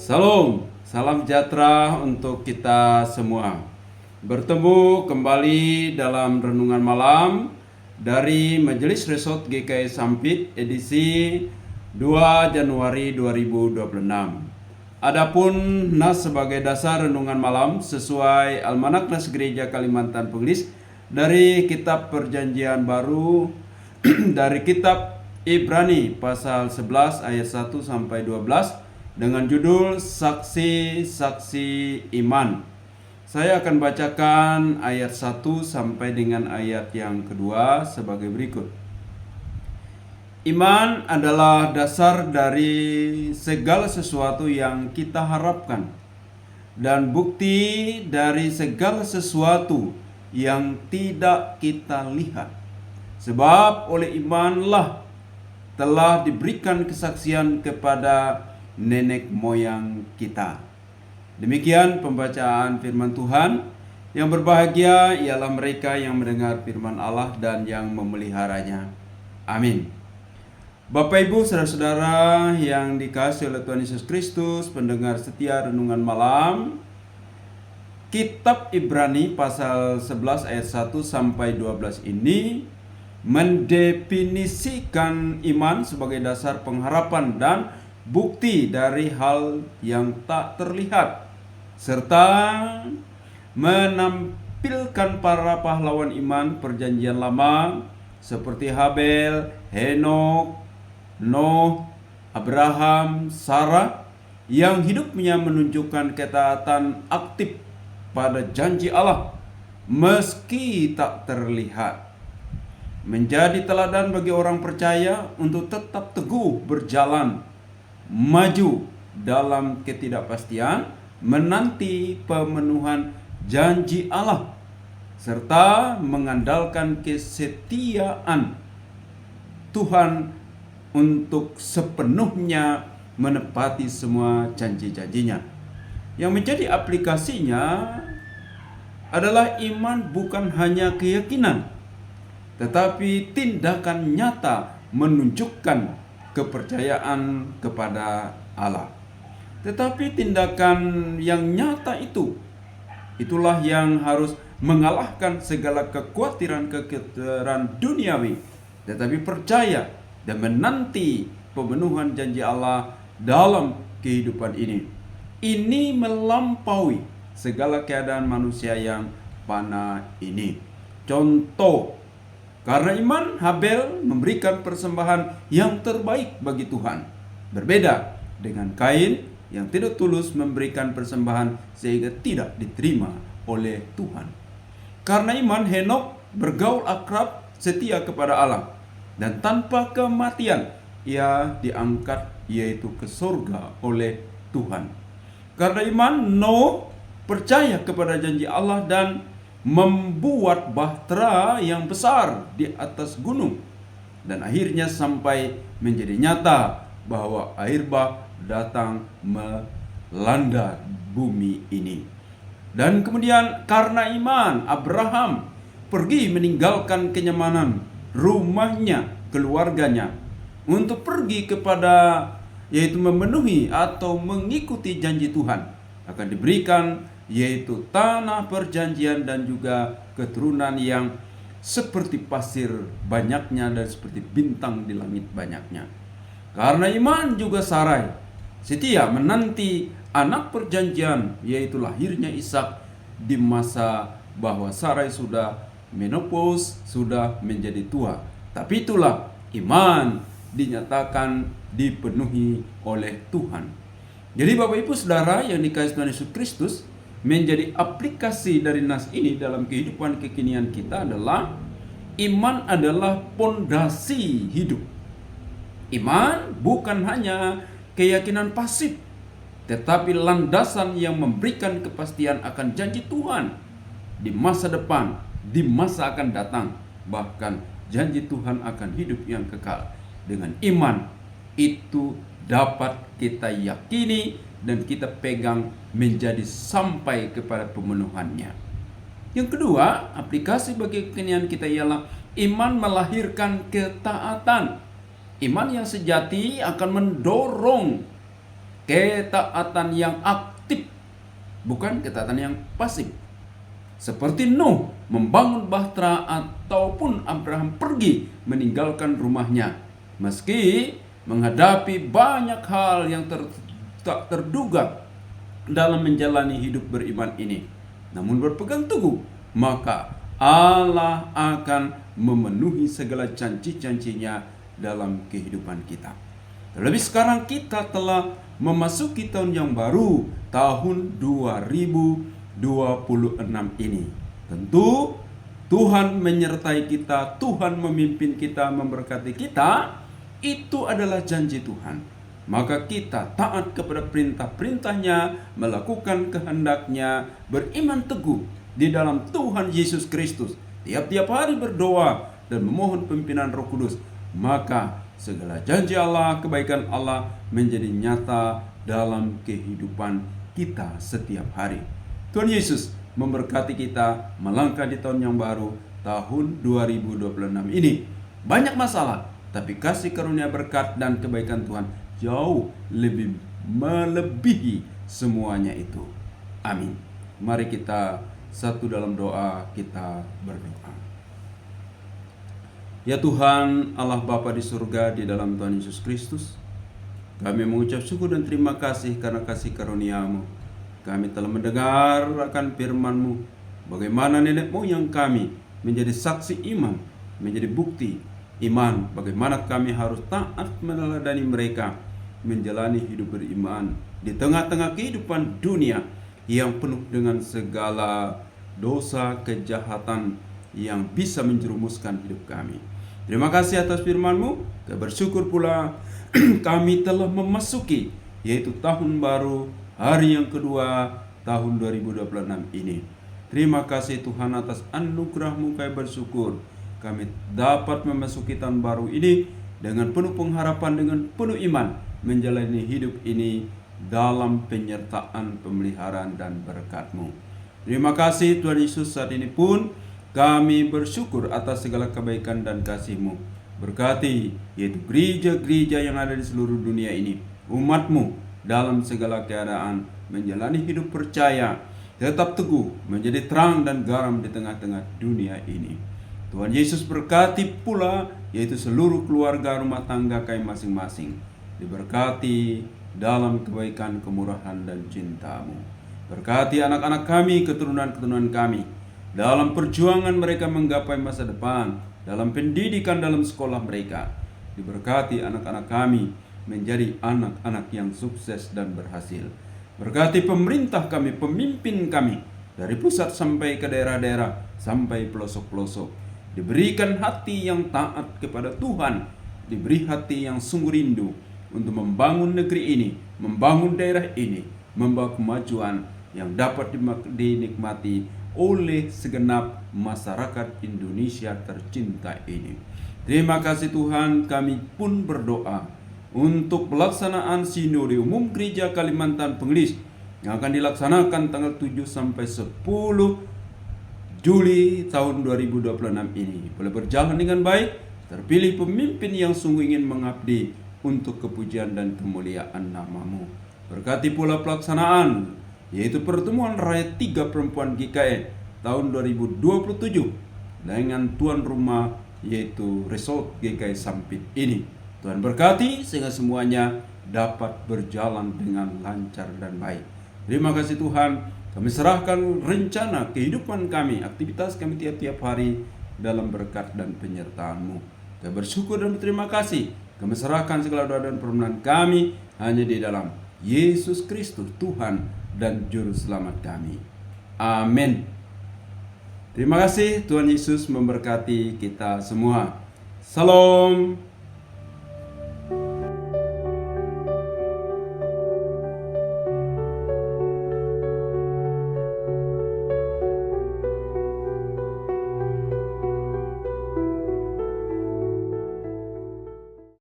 Salam, salam sejahtera untuk kita semua. Bertemu kembali dalam renungan malam dari Majelis Resort GKI Sampit edisi 2 Januari 2026. Adapun nas sebagai dasar renungan malam sesuai Almanak Nas Gereja Kalimantan Pengelis dari Kitab Perjanjian Baru dari Kitab Ibrani pasal 11 ayat 1 sampai 12 dengan judul Saksi-saksi Iman. Saya akan bacakan ayat 1 sampai dengan ayat yang kedua sebagai berikut. Iman adalah dasar dari segala sesuatu yang kita harapkan dan bukti dari segala sesuatu yang tidak kita lihat. Sebab oleh imanlah telah diberikan kesaksian kepada nenek moyang kita. Demikian pembacaan firman Tuhan. Yang berbahagia ialah mereka yang mendengar firman Allah dan yang memeliharanya. Amin. Bapak Ibu saudara-saudara yang dikasihi oleh Tuhan Yesus Kristus, pendengar setia renungan malam, Kitab Ibrani pasal 11 ayat 1 sampai 12 ini mendefinisikan iman sebagai dasar pengharapan dan bukti dari hal yang tak terlihat, serta menampilkan para pahlawan iman perjanjian lama seperti Habel, Henok, Noh, Abraham, Sarah yang hidupnya menunjukkan ketaatan aktif pada janji Allah meski tak terlihat. Menjadi teladan bagi orang percaya untuk tetap teguh berjalan maju dalam ketidakpastian, menanti pemenuhan janji Allah, serta mengandalkan kesetiaan Tuhan untuk sepenuhnya menepati semua janji-janjinya. Yang menjadi aplikasinya adalah iman bukan hanya keyakinan, tetapi tindakan nyata menunjukkan kepercayaan kepada Allah. Tetapi tindakan yang nyata itulah yang harus mengalahkan segala kekhawatiran duniawi, tetapi percaya dan menanti pemenuhan janji Allah dalam kehidupan ini. Ini melampaui segala keadaan manusia yang fana ini. Contoh, karena iman, Habel memberikan persembahan yang terbaik bagi Tuhan. Berbeda dengan Kain yang tidak tulus memberikan persembahan sehingga tidak diterima oleh Tuhan. Karena iman, Henok bergaul akrab setia kepada Allah. Dan tanpa kematian, ia diangkat yaitu ke surga oleh Tuhan. Karena iman, Noh percaya kepada janji Allah dan membuat bahtera yang besar di atas gunung, dan akhirnya sampai menjadi nyata bahwa air bah datang melanda bumi ini. Dan kemudian karena iman, Abraham pergi meninggalkan kenyamanan rumahnya, keluarganya, untuk pergi kepada yaitu memenuhi atau mengikuti janji Tuhan akan diberikan, yaitu tanah perjanjian dan juga keturunan yang seperti pasir banyaknya dan seperti bintang di langit banyaknya. Karena iman juga Sarai setia menanti anak perjanjian, yaitu lahirnya Ishak di masa bahwa Sarai sudah menopause, sudah menjadi tua. Tapi itulah iman dinyatakan dipenuhi oleh Tuhan. Jadi Bapak Ibu Saudara yang dikasihi Tuhan Yesus Kristus, menjadi aplikasi dari nas ini dalam kehidupan kekinian kita adalah iman adalah pondasi hidup. Iman bukan hanya keyakinan pasif, tetapi landasan yang memberikan kepastian akan janji Tuhan di masa depan, di masa akan datang, bahkan janji Tuhan akan hidup yang kekal. Dengan iman itu dapat kita yakini dan kita pegang menjadi sampai kepada pemenuhannya. Yang kedua, aplikasi bagi kekinian kita ialah iman melahirkan ketaatan. Iman yang sejati akan mendorong ketaatan yang aktif, bukan ketaatan yang pasif. Seperti Nuh membangun bahtera ataupun Abraham pergi meninggalkan rumahnya. Meski menghadapi banyak hal yang tak terduga dalam menjalani hidup beriman ini, namun berpegang teguh, maka Allah akan memenuhi segala janji-janjinya dalam kehidupan kita. Terlebih sekarang kita telah memasuki tahun yang baru, tahun 2026 ini. Tentu Tuhan menyertai kita, Tuhan memimpin kita, memberkati kita. Itu adalah janji Tuhan. Maka kita taat kepada perintah-perintahnya, melakukan kehendaknya, beriman teguh di dalam Tuhan Yesus Kristus, tiap-tiap hari berdoa dan memohon pimpinan Roh Kudus. Maka segala janji Allah, kebaikan Allah menjadi nyata dalam kehidupan kita setiap hari. Tuhan Yesus memberkati kita melangkah di tahun yang baru, tahun 2026 ini. Banyak masalah, tapi kasih karunia, berkat dan kebaikan Tuhan jauh lebih melebihi semuanya itu. Amin. Mari kita satu dalam doa, kita berdoa. Ya Tuhan, Allah Bapa di surga, di dalam Tuhan Yesus Kristus, kami mengucap syukur dan terima kasih karena kasih karunia-Mu. Kami telah mendengar akan firman-Mu, bagaimana nenek moyang kami menjadi saksi iman, menjadi bukti iman, bagaimana kami harus taat meneladani mereka menjalani hidup beriman di tengah-tengah kehidupan dunia yang penuh dengan segala dosa, kejahatan yang bisa menjerumuskan hidup kami. Terima kasih atas firman-Mu. Kami bersyukur pula kami telah memasuki yaitu tahun baru, hari yang kedua tahun 2026 ini. Terima kasih Tuhan atas anugerah-Mu. Kami bersyukur kami dapat memasuki tahun baru ini dengan penuh pengharapan, dengan penuh iman, menjalani hidup ini dalam penyertaan, pemeliharaan dan berkat-Mu. Terima kasih Tuhan Yesus. Saat ini pun kami bersyukur atas segala kebaikan dan kasih-Mu. Berkati yaitu gereja-gereja yang ada di seluruh dunia ini, umat-Mu dalam segala keadaan menjalani hidup percaya, tetap teguh, menjadi terang dan garam di tengah-tengah dunia ini. Tuhan Yesus berkati pula yaitu seluruh keluarga rumah tangga kami masing-masing, diberkati dalam kebaikan, kemurahan dan cinta-Mu. Berkati anak-anak kami, keturunan-keturunan kami dalam perjuangan mereka menggapai masa depan, dalam pendidikan, dalam sekolah mereka. Diberkati anak-anak kami menjadi anak-anak yang sukses dan berhasil. Berkati pemerintah kami, pemimpin kami, dari pusat sampai ke daerah-daerah, sampai pelosok-pelosok. Diberikan hati yang taat kepada Tuhan, diberi hati yang sungguh rindu untuk membangun negeri ini, membangun daerah ini, membawa kemajuan yang dapat dinikmati oleh segenap masyarakat Indonesia tercinta ini. Terima kasih Tuhan. Kami pun berdoa untuk pelaksanaan Sinode Umum Gereja Kalimantan Pengelis yang akan dilaksanakan tanggal 7 sampai 10 Juli tahun 2026 ini boleh berjalan dengan baik, terpilih pemimpin yang sungguh ingin mengabdi untuk kepujian dan kemuliaan nama-Mu. Berkati pula pelaksanaan yaitu pertemuan Rakyat 3 Perempuan GKI tahun 2027 dengan tuan rumah yaitu Resort GKI Sampit ini. Tuhan berkati sehingga semuanya dapat berjalan dengan lancar dan baik. Terima kasih Tuhan. Kami serahkan rencana kehidupan kami, aktivitas kami tiap-tiap hari dalam berkat dan penyertaan-Mu. Kami bersyukur dan berterima kasih. Kami serahkan segala doa dan permohonan kami hanya di dalam Yesus Kristus, Tuhan dan Juru Selamat kami. Amin. Terima kasih. Tuhan Yesus memberkati kita semua. Salam.